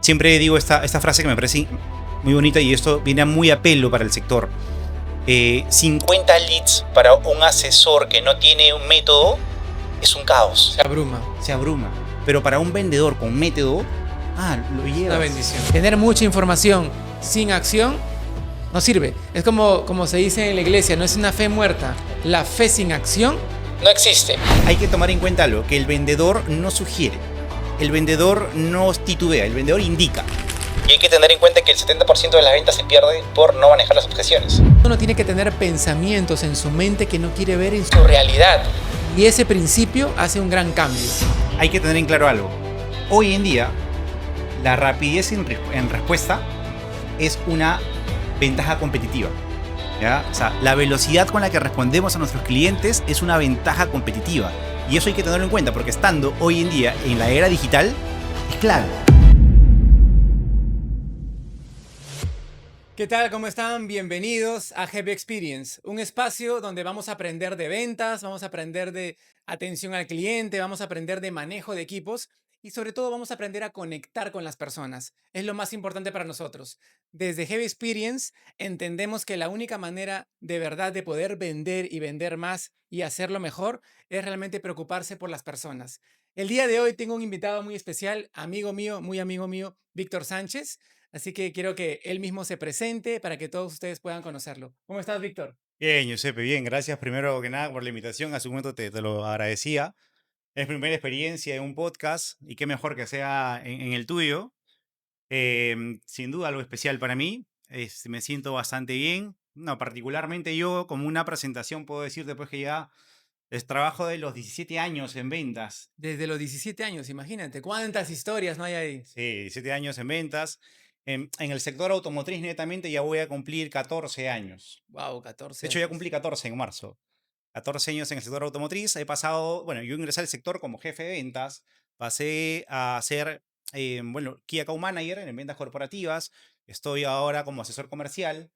Siempre digo esta frase que me parece muy bonita y esto viene muy a pelo para el sector. 50 leads para un asesor que no tiene un método es un caos. Se abruma. Se abruma. Pero para un vendedor con método, lo llevas. Una bendición. Tener mucha información sin acción no sirve. Es como se dice en la iglesia, no es una fe muerta. La fe sin acción no existe. Hay que tomar en cuenta algo, que el vendedor no sugiere. El vendedor no titubea, el vendedor indica. Y hay que tener en cuenta que el 70% de las ventas se pierde por no manejar las objeciones. Uno tiene que tener pensamientos en su mente que no quiere ver en su realidad. Y ese principio hace un gran cambio. Hay que tener en claro algo. Hoy en día, la rapidez en respuesta es una ventaja competitiva. ¿Ya? O sea, la velocidad con la que respondemos a nuestros clientes es una ventaja competitiva. Y eso hay que tenerlo en cuenta porque estando hoy en día en la era digital es clave. ¿Qué tal? ¿Cómo están? Bienvenidos a Heavy Experience, un espacio donde vamos a aprender de ventas, vamos a aprender de atención al cliente, vamos a aprender de manejo de equipos y sobre todo vamos a aprender a conectar con las personas. Es lo más importante para nosotros. Desde Heavy Experience entendemos que la única manera de verdad de poder vender y vender más y hacerlo mejor es realmente preocuparse por las personas. El día de hoy tengo un invitado muy especial, amigo mío, muy amigo mío, Víctor Sánchez. Así que quiero que él mismo se presente para que todos ustedes puedan conocerlo. ¿Cómo estás, Víctor? Bien, Giuseppe, bien. Gracias primero que nada por la invitación. Hace un momento te lo agradecía. Es mi primera experiencia en un podcast y qué mejor que sea en el tuyo. Sin duda algo especial para mí. Me siento bastante bien. No, particularmente yo, como una presentación, puedo decir después que ya trabajo de los 17 años en ventas. Desde los 17 años, imagínate, cuántas historias no hay ahí. Sí, 17 años en ventas. En el sector automotriz netamente ya voy a cumplir 14 años. Wow, De 14 hecho, ya años. cumplí 14 en marzo. 14 años en el sector automotriz. He pasado, bueno, yo ingresé al sector como jefe de ventas. Pasé a ser, Key Account Manager en ventas corporativas. Estoy ahora como asesor comercial.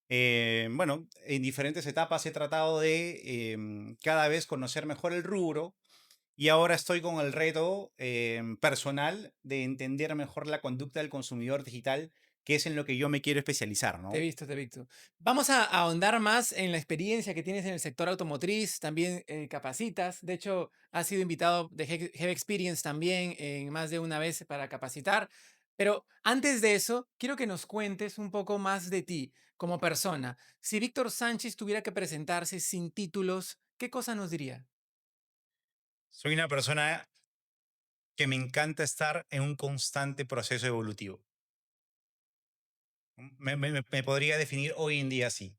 En diferentes etapas he tratado de cada vez conocer mejor el rubro y ahora estoy con el reto personal de entender mejor la conducta del consumidor digital, que es en lo que yo me quiero especializar, Te he ¿no? visto, te he visto. Vamos a ahondar más en la experiencia que tienes en el sector automotriz, también capacitas. De hecho, has sido invitado de Heavy Experience también en más de una vez para capacitar. Pero antes de eso, quiero que nos cuentes un poco más de ti como persona. Si Víctor Sánchez tuviera que presentarse sin títulos, ¿qué cosa nos diría? Soy una persona que me encanta estar en un constante proceso evolutivo. Me podría definir hoy en día así.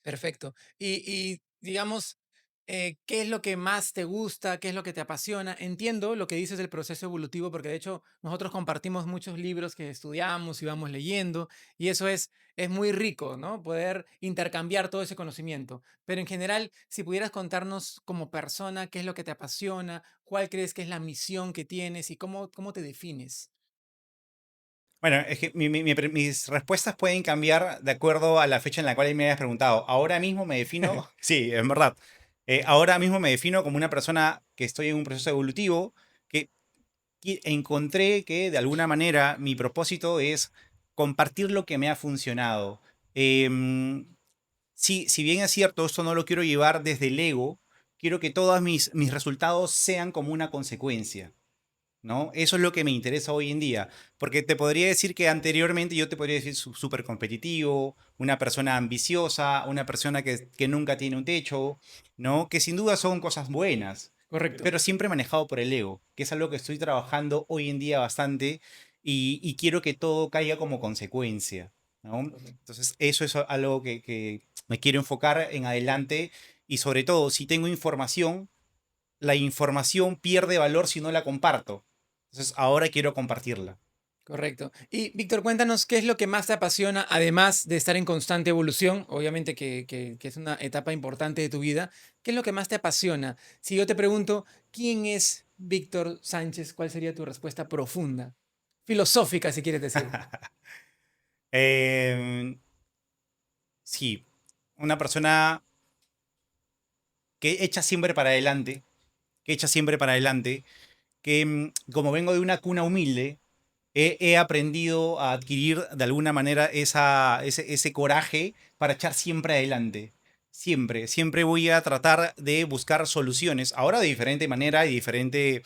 Perfecto. Y digamos, ¿qué es lo que más te gusta? ¿Qué es lo que te apasiona? Entiendo lo que dices del proceso evolutivo, porque de hecho nosotros compartimos muchos libros que estudiamos y vamos leyendo, y eso es muy rico, ¿no? Poder intercambiar todo ese conocimiento. Pero en general, si pudieras contarnos como persona qué es lo que te apasiona, cuál crees que es la misión que tienes y cómo te defines. Bueno, es que mis respuestas pueden cambiar de acuerdo a la fecha en la cual me hayas preguntado. Ahora mismo me defino, sí, en verdad. Ahora mismo me defino como una persona que estoy en un proceso evolutivo, que encontré que de alguna manera mi propósito es compartir lo que me ha funcionado. Em, sí, si bien es cierto, esto no lo quiero llevar desde el ego, quiero que todos mis resultados sean como una consecuencia. ¿No? Eso es lo que me interesa hoy en día, porque te podría decir que anteriormente yo te podría decir súper competitivo, una persona ambiciosa, una persona que nunca tiene un techo, ¿no? Que sin duda son cosas buenas, Correcto. pero siempre manejado por el ego, que es algo que estoy trabajando hoy en día bastante y quiero que todo caiga como consecuencia, ¿no? Correcto. Entonces eso es algo que me quiero enfocar en adelante y sobre todo si tengo información, la información pierde valor si no la comparto. Entonces ahora quiero compartirla. Correcto. Y Víctor, cuéntanos qué es lo que más te apasiona, además de estar en constante evolución, obviamente que es una etapa importante de tu vida. ¿Qué es lo que más te apasiona? Si yo te pregunto, ¿quién es Víctor Sánchez? ¿Cuál sería tu respuesta profunda? Filosófica, si quieres decir. Em, sí, una persona que echa siempre para adelante, que echa siempre para adelante, que como vengo de una cuna humilde, he aprendido a adquirir de alguna manera ese coraje para echar siempre adelante. Siempre, siempre voy a tratar de buscar soluciones, ahora de diferente manera y diferente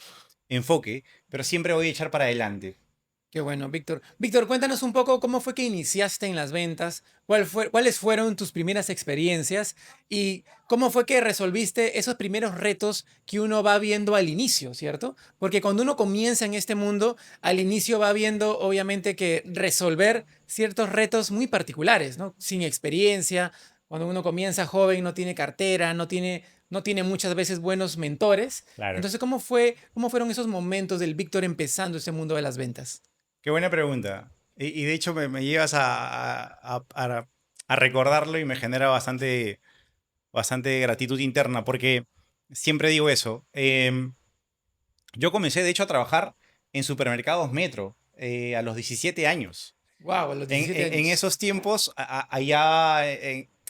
enfoque, pero siempre voy a echar para adelante. Qué bueno, Víctor. Víctor, cuéntanos un poco cómo fue que iniciaste en las ventas, cuáles fueron tus primeras experiencias y cómo fue que resolviste esos primeros retos que uno va viendo al inicio, ¿cierto? Porque cuando uno comienza en este mundo, al inicio va viendo obviamente que resolver ciertos retos muy particulares, ¿no? Sin experiencia, cuando uno comienza joven, no tiene cartera, no tiene muchas veces buenos mentores. Claro. Entonces, cómo fueron esos momentos del Víctor empezando ese mundo de las ventas? Qué buena pregunta. Y de hecho me llevas a recordarlo y me genera bastante gratitud interna, porque siempre digo eso. Yo comencé, de hecho, a trabajar en supermercados Metro a los 17 años. Wow, a los En, 17 en años. esos tiempos, allá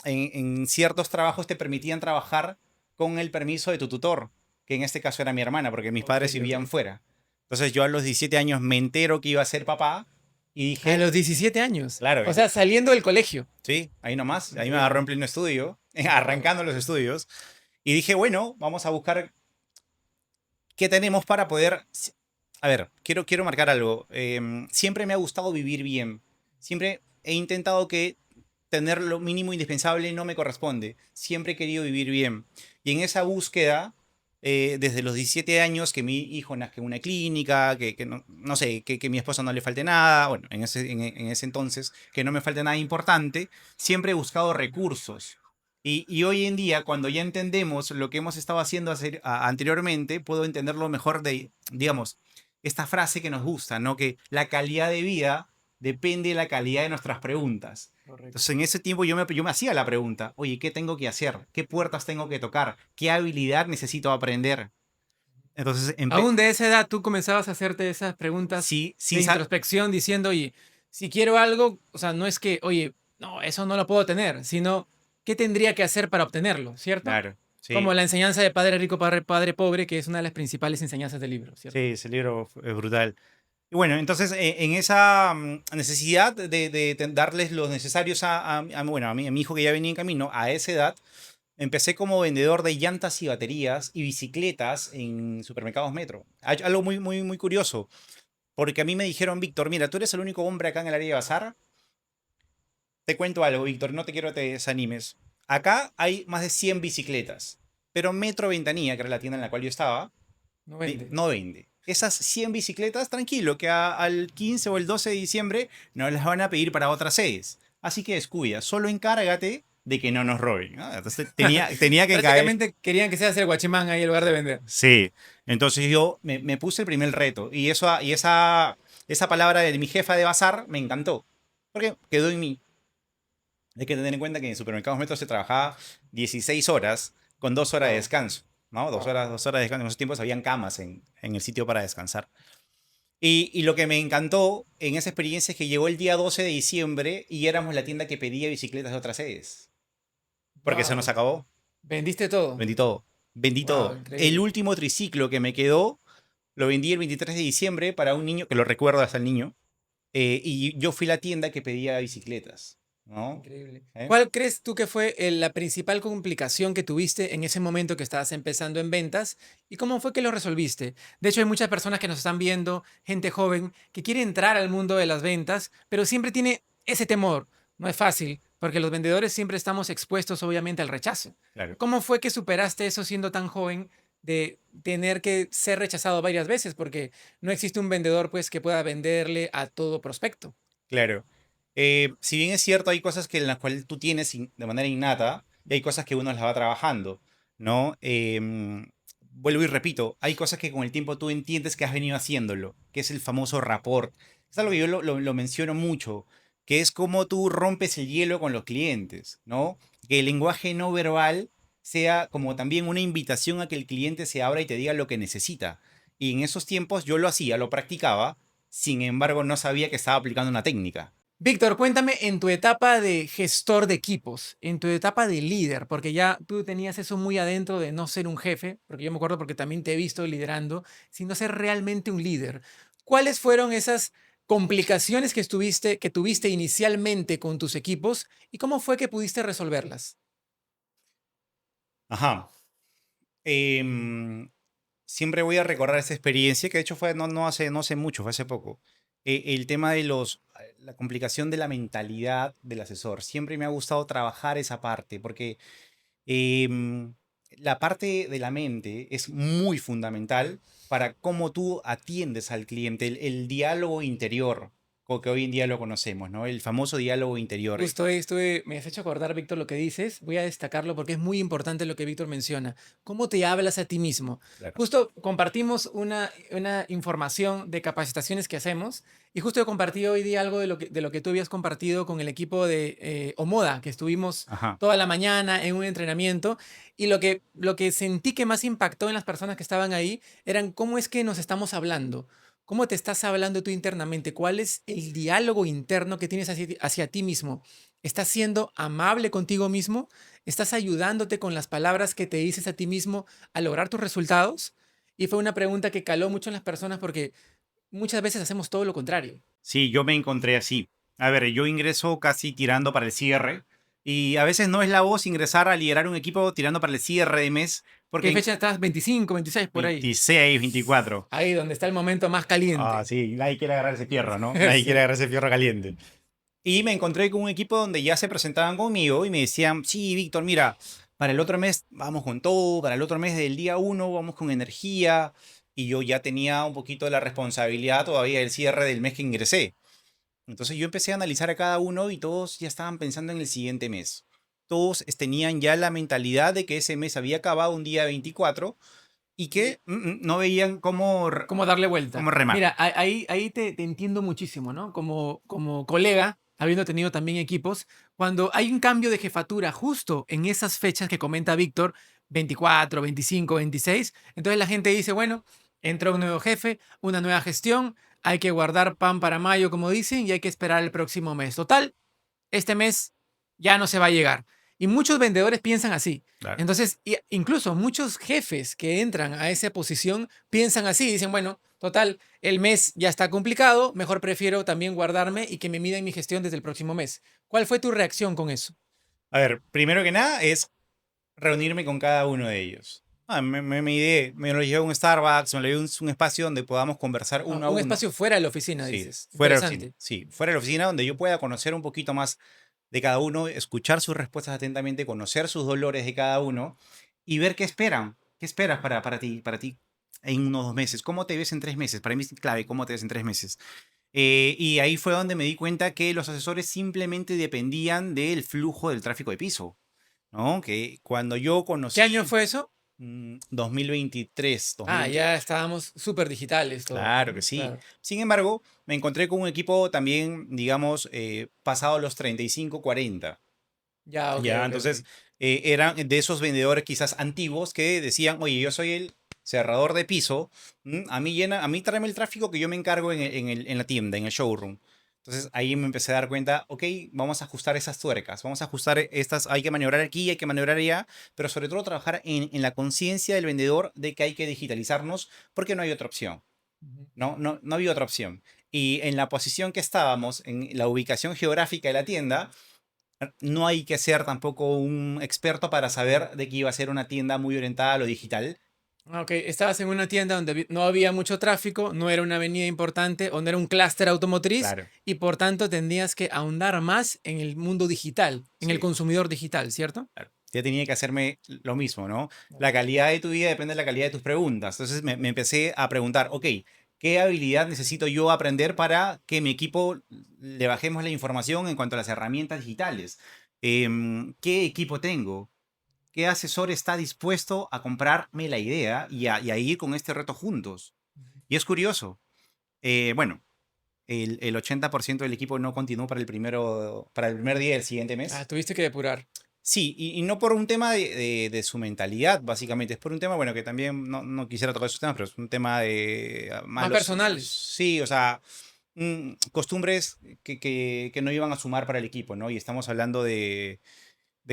en ciertos trabajos te permitían trabajar con el permiso de tu tutor, que en este caso era mi hermana, porque mis Ok, padres ok. vivían fuera. Entonces yo a los 17 años me entero que iba a ser papá y A dije, los 17 años. claro, O sea, saliendo del colegio. sí, ahí nomás, ahí me agarró en Increíble. pleno estudio, Wow. arrancando los estudios, y dije, bueno, vamos a buscar qué tenemos para poder... A ver, quiero marcar algo. Siempre me ha gustado vivir bien. Siempre he intentado que tener lo mínimo indispensable no me corresponde. Siempre he querido vivir bien. Y en esa búsqueda, desde los 17 años, que mi hijo nazca en una clínica, que no sé, que mi esposa no le falte nada, bueno, en ese entonces, que no me falte nada importante, siempre he buscado recursos. Y hoy en día, cuando ya entendemos lo que hemos estado haciendo anteriormente, puedo entenderlo mejor de, digamos, esta frase que nos gusta, ¿no? Que la calidad de vida depende de la calidad de nuestras preguntas. Entonces, Correcto. en ese tiempo yo me hacía la pregunta, oye, ¿qué tengo que hacer? ¿Qué puertas tengo que tocar? ¿Qué habilidad necesito aprender? Entonces, Aún de esa edad tú comenzabas a hacerte esas preguntas sí, de introspección diciendo, oye, si quiero algo, o sea, no es que, oye, no, eso no lo puedo tener, sino, ¿qué tendría que hacer para obtenerlo? ¿Cierto? claro, sí, Como la enseñanza de padre rico, padre pobre, que es una de las principales enseñanzas del libro, sí, ¿cierto? ese libro es brutal. Y bueno, entonces en esa necesidad darles los necesarios bueno, a mi hijo que ya venía en camino, a esa edad, empecé como vendedor de llantas y baterías y bicicletas en supermercados Metro. Algo muy, muy, muy curioso, porque a mí me dijeron, Víctor, mira, tú eres el único hombre acá en el área de bazar. Te cuento algo, Víctor, no te quiero que te desanimes. Acá hay más de 100 bicicletas, pero Metro Ventanilla, que era la tienda en la cual yo estaba, No vende. no vende. Esas 100 bicicletas, tranquilo, que al 15 o el 12 de diciembre nos las van a pedir para otras sedes. Así que descuida, solo encárgate de que no nos roben, ¿no? Entonces tenía que caer. Prácticamente querían que seas el guachimán ahí en lugar de vender. Sí, entonces yo me puse el primer reto y esa palabra de mi jefa de bazar me encantó, porque quedó en mí. Hay que tener en cuenta que en supermercados Metro se trabajaba 16 horas con 2 horas de Wow, descanso, ¿no? Dos wow. horas, 2 horas de descanso. En esos tiempos habían camas en el sitio para descansar. Y lo que me encantó en esa experiencia es que llegó el día 12 de diciembre y éramos la tienda que pedía bicicletas de otras sedes. Porque se nos Wow. acabó. ¿Vendiste todo? Vendí todo. Vendí Wow, todo. El increíble. último triciclo que me quedó lo vendí el 23 de diciembre para un niño, que lo recuerdo hasta el niño. Y yo fui la tienda que pedía bicicletas, ¿no? Increíble. ¿Eh? ¿Cuál crees tú que fue la principal complicación que tuviste en ese momento que estabas empezando en ventas y cómo fue que lo resolviste? De hecho, hay muchas personas que nos están viendo, gente joven, que quiere entrar al mundo de las ventas, pero siempre tiene ese temor. No es fácil, porque los vendedores siempre estamos expuestos, obviamente, al rechazo. Claro. ¿Cómo fue que superaste eso siendo tan joven de tener que ser rechazado varias veces? Porque no existe un vendedor, pues, que pueda venderle a todo prospecto. Claro. Si bien es cierto, hay cosas que en las cuales tú tienes de manera innata y hay cosas que uno las va trabajando, ¿no? Vuelvo y repito, hay cosas que con el tiempo tú entiendes que has venido haciéndolo, que es el famoso rapport. Es algo que yo lo menciono mucho, que es cómo tú rompes el hielo con los clientes, ¿no? Que el lenguaje no verbal sea como también una invitación a que el cliente se abra y te diga lo que necesita. Y en esos tiempos yo lo hacía, lo practicaba, sin embargo no sabía que estaba aplicando una técnica. Víctor, cuéntame en tu etapa de gestor de equipos, en tu etapa de líder, porque ya tú tenías eso muy adentro de no ser un jefe, porque yo me acuerdo porque también te he visto liderando, sino ser realmente un líder. ¿Cuáles fueron esas complicaciones que tuviste inicialmente con tus equipos y cómo fue que pudiste resolverlas. Ajá. Em, Siempre voy a recordar esa experiencia, que de hecho fue no hace mucho, fue hace poco. El tema de la complicación de la mentalidad del asesor. Siempre me ha gustado trabajar esa parte, porque em, la parte de la mente es muy fundamental para cómo tú atiendes al cliente, el diálogo interior, que hoy en día lo conocemos, ¿no? El famoso diálogo interior. Justo me has hecho acordar, Víctor, lo que dices. Voy a destacarlo porque es muy importante lo que Víctor menciona. ¿Cómo te hablas a ti mismo? Claro. Justo compartimos una información de capacitaciones que hacemos y justo yo compartí hoy día algo de lo que tú habías compartido con el equipo de Omoda, que estuvimos Ajá. toda la mañana en un entrenamiento y lo que sentí que más impactó en las personas que estaban ahí eran cómo es que nos estamos hablando. ¿Cómo te estás hablando tú internamente? ¿Cuál es el diálogo interno que tienes hacia ti mismo? ¿Estás siendo amable contigo mismo? ¿Estás ayudándote con las palabras que te dices a ti mismo a lograr tus resultados? Y fue una pregunta que caló mucho en las personas porque muchas veces hacemos todo lo contrario. Sí, yo me encontré así. A ver, yo ingreso casi tirando para el cierre y a veces no es la voz ingresar a liderar un equipo tirando para el cierre de mes porque ¿Qué en fecha estás? 25, 26 por ahí. 26, 24. Ahí donde está el momento más Ah, caliente. sí, nadie quiere agarrar ese fierro, ¿no? Nadie quiere Sí. agarrar ese fierro caliente. Y me encontré con un equipo donde ya se presentaban conmigo y me decían, sí, Víctor, mira, para el otro mes vamos con todo, para el otro mes del día uno vamos con energía. Y yo ya tenía un poquito de la responsabilidad todavía del cierre del mes que ingresé. Entonces yo empecé a analizar a cada uno y todos ya estaban pensando en el siguiente mes. Todos tenían ya la mentalidad de que ese mes había acabado un día 24 y que no veían ¿Cómo darle vuelta? cómo remar. Mira, ahí te entiendo muchísimo, ¿no? Como colega, habiendo tenido también equipos, cuando hay un cambio de jefatura justo en esas fechas que comenta Víctor, 24, 25, 26, entonces la gente dice, bueno, entra un nuevo jefe, una nueva gestión, hay que guardar pan para mayo, como dicen, y hay que esperar el próximo mes. Total, este mes ya no se va a llegar. Y muchos vendedores piensan así. Claro. Entonces, incluso muchos jefes que entran a esa posición piensan así, dicen, bueno, total, el mes ya está complicado, mejor prefiero también guardarme y que me midan mi gestión desde el próximo mes. ¿Cuál fue tu reacción con eso? A ver, primero que nada es reunirme con cada uno de ellos. Me ideé, me lo llevé a un Starbucks, me lo llevé a un espacio donde podamos conversar Ah, uno a un uno. espacio fuera de la oficina, Sí, dices. fuera de la oficina. Interesante. Sí, fuera de la oficina donde yo pueda conocer un poquito más de cada uno, escuchar sus respuestas atentamente, conocer sus dolores de cada uno y ver qué esperan. ¿Qué esperas para ti en unos 2 meses? ¿Cómo te ves en 3 meses? Para mí es clave, ¿cómo te ves en 3 meses? Y ahí fue donde me di cuenta que los asesores simplemente dependían del flujo del tráfico de piso, ¿no? Que cuando yo ¿Qué año conocí fue eso? 2023, Ah, 2020. ya estábamos súper digitales todos, Claro que ¿no? sí. Claro. Sin embargo, me encontré con un equipo también, digamos, pasado los 35, 40. Ya, ok, Ya, ok, ok. entonces eran de esos vendedores quizás antiguos que decían, oye, yo soy el cerrador de piso, a mí tráeme el tráfico que yo me encargo en la tienda, en el showroom. Entonces ahí me empecé a dar cuenta, ok, vamos a ajustar esas tuercas, vamos a ajustar estas, hay que maniobrar aquí, hay que maniobrar allá, pero sobre todo trabajar en la conciencia del vendedor de que hay que digitalizarnos porque no hay otra opción. Ujú. No había otra opción. Y en la posición que estábamos, en la ubicación geográfica de la tienda, no hay que ser tampoco un experto para saber de que iba a ser una tienda muy orientada a lo digital. Ah, ok, estabas en una tienda donde no había mucho tráfico, no era una avenida importante o no era un clúster automotriz Claro, y por tanto tendrías que ahondar más en el mundo digital, en el sí, consumidor digital, ¿cierto? claro. Ya tenía que hacerme lo mismo, ¿no? Claro. La calidad de tu vida depende de la calidad de tus preguntas. Entonces me empecé a preguntar, ok, ¿qué habilidad necesito yo aprender para que mi equipo le bajemos la información en cuanto a las herramientas digitales? ¿Qué equipo tengo? ¿Qué asesor está dispuesto a comprarme la idea y a ir con este reto juntos? Y es curioso. Bueno, el 80% del equipo no continuó para el primer día del siguiente Ah, mes. tuviste que depurar. Sí, y no por un tema de su mentalidad, básicamente. Es por un tema, bueno, que también no quisiera tocar esos temas, pero es un tema de Más malos. personales. Sí, o sea, costumbres que no iban a sumar para el equipo, ¿no? Y estamos hablando de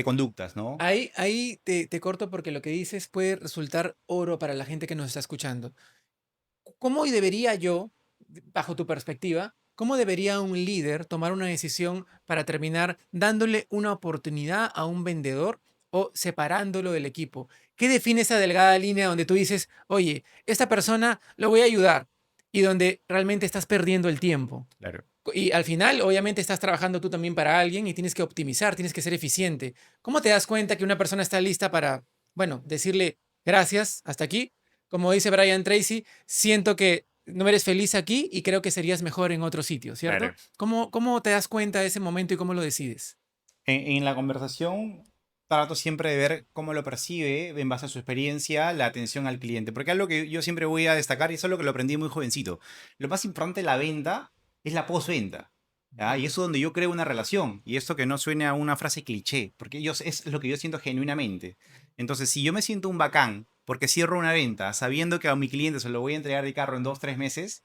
conductas, ¿no? Ahí te corto porque lo que dices puede resultar oro para la gente que nos está escuchando. ¿Cómo debería yo, bajo tu perspectiva, ¿cómo debería un líder tomar una decisión para terminar dándole una oportunidad a un vendedor o separándolo del equipo? ¿Qué define esa delgada línea donde tú dices, oye, esta persona lo voy a ayudar y donde realmente estás perdiendo el tiempo? Claro. Y al final, obviamente, estás trabajando tú también para alguien y tienes que optimizar, tienes que ser eficiente. ¿Cómo te das cuenta que una persona está lista para, bueno, decirle gracias, hasta aquí? Como dice Brian Tracy, siento que no eres feliz aquí y creo que serías mejor en otro sitio, ¿cierto? Claro. ¿Cómo te das cuenta de ese momento y cómo lo decides? En la conversación trato siempre de ver cómo lo percibe en base a su experiencia la atención al cliente. Porque algo que yo siempre voy a destacar, y eso es lo que lo aprendí muy jovencito, lo más importante de la venta es la postventa. ¿Ya? Y eso es donde yo creo una relación. Y esto que no suene a una frase cliché, porque es lo que yo siento genuinamente. Entonces, si yo me siento un bacán porque cierro una venta sabiendo que a mi cliente se lo voy a entregar de carro en 2, 3 meses,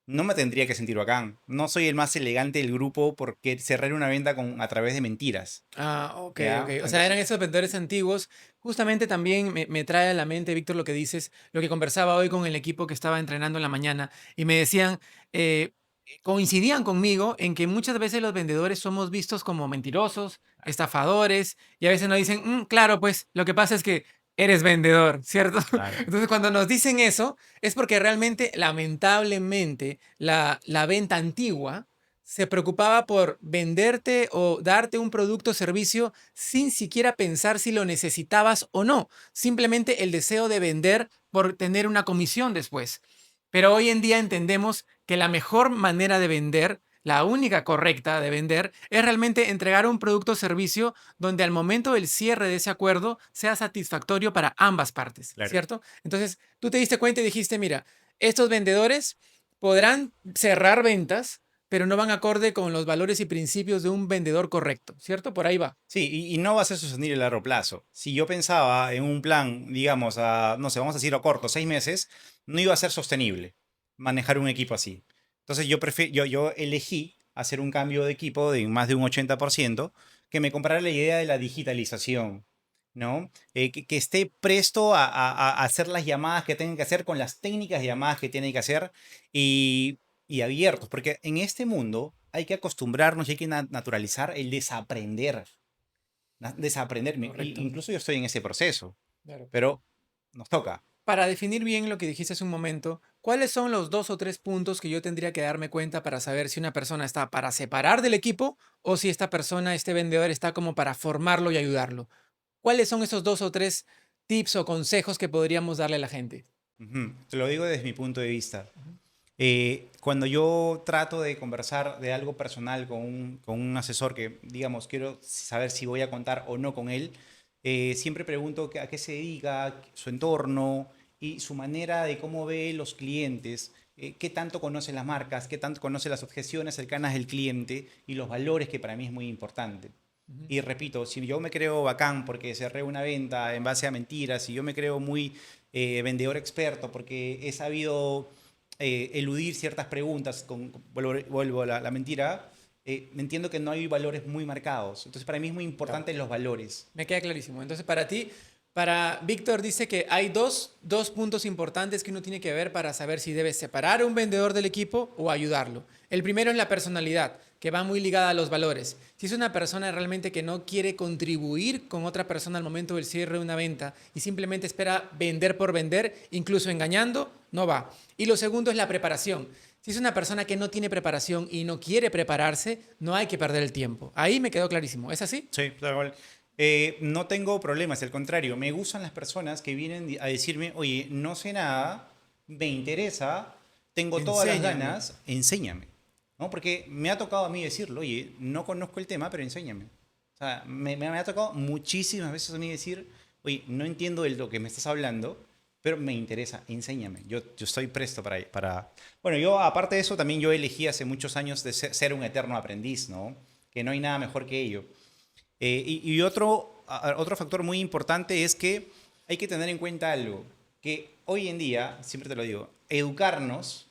no me tendría que sentir bacán. No soy el más elegante del grupo porque cerré una venta a través de mentiras. Ah, ok, ok. ¿Ya? O sea, eran Entonces, esos vendedores antiguos. Justamente también me trae a la mente, Víctor, lo que dices, lo que conversaba hoy con el equipo que estaba entrenando en la mañana y me decían, coincidían conmigo en que muchas veces los vendedores somos vistos como mentirosos, estafadores y a veces nos dicen, "Mm, claro, pues lo que pasa es que eres vendedor, ¿cierto?" claro. Entonces, cuando nos dicen eso, es porque realmente, lamentablemente, la venta antigua se preocupaba por venderte o darte un producto o servicio sin siquiera pensar si lo necesitabas o no. Simplemente el deseo de vender por tener una comisión después. Pero hoy en día entendemos que la mejor manera de vender, la única correcta de vender, es realmente entregar un producto o servicio donde al momento del cierre de ese acuerdo sea satisfactorio para ambas partes, Claro. ¿cierto? Entonces, tú te diste cuenta y dijiste, mira, estos vendedores podrán cerrar ventas, pero no van acorde con los valores y principios de un vendedor correcto, ¿cierto? Por ahí va. Sí, y no va a ser sostenible a largo plazo. Si yo pensaba en un plan, digamos, no sé, vamos a decirlo corto, 6 meses, no iba a ser sostenible manejar un equipo así. Entonces yo elegí hacer un cambio de equipo de más de un 80% que me comprara la idea de la digitalización, ¿no? Que esté presto a hacer las llamadas que tengan que hacer con las técnicas de llamadas que tienen que hacer y, y abiertos, porque en este mundo hay que acostumbrarnos y hay que naturalizar el desaprender. Desaprender. Correcto. Incluso yo estoy en ese proceso, Claro. pero nos toca. Para definir bien lo que dijiste hace un momento, ¿cuáles son los 2 o 3 puntos que yo tendría que darme cuenta para saber si una persona está para separar del equipo o si esta persona, este vendedor, está como para formarlo y ayudarlo? ¿Cuáles son esos 2 o 3 tips o consejos que podríamos darle a la gente? Ujú. Te lo digo desde mi punto de vista. Ujú. Cuando yo trato de conversar de algo personal con un asesor que, digamos, quiero saber si voy a contar o no con él, siempre pregunto a qué se dedica, su entorno y su manera de cómo ve los clientes, qué tanto conoce las marcas, qué tanto conoce las objeciones cercanas del cliente y los valores que para mí es muy importante. Ujú. Y repito, si yo me creo bacán porque cerré una venta en base a mentiras, si yo me creo muy vendedor experto porque he sabido eludir ciertas preguntas, vuelvo a la mentira, entiendo que no hay valores muy marcados. Entonces, para mí es muy Claro. importante los valores. Me queda clarísimo. Entonces, para ti, para Víctor dice que hay dos puntos importantes que uno tiene que ver para saber si debe separar a un vendedor del equipo o ayudarlo. El primero es la personalidad, que va muy ligada a los valores. Si es una persona realmente que no quiere contribuir con otra persona al momento del cierre de una venta y simplemente espera vender por vender, incluso engañando, no va. Y lo segundo es la preparación. Si es una persona que no tiene preparación y no quiere prepararse, no hay que perder el tiempo. Ahí me quedó clarísimo. ¿Es así? Sí, tal cual. No tengo problemas, al contrario, me gustan las personas que vienen a decirme, oye, no sé nada, me interesa, tengo todas las Enséñame. ganas, enséñame. ¿No? Porque me ha tocado a mí decirlo, oye, no conozco el tema, pero enséñame. O sea, me ha tocado muchísimas veces a mí decir, oye, no entiendo de lo que me estás hablando, pero me interesa, enséñame. Yo estoy presto para... Bueno, yo aparte de eso, también yo elegí hace muchos años de ser un eterno aprendiz, ¿no? Que no hay nada mejor que ello. Y otro factor muy importante es que hay que tener en cuenta algo, que hoy en día, siempre te lo digo, educarnos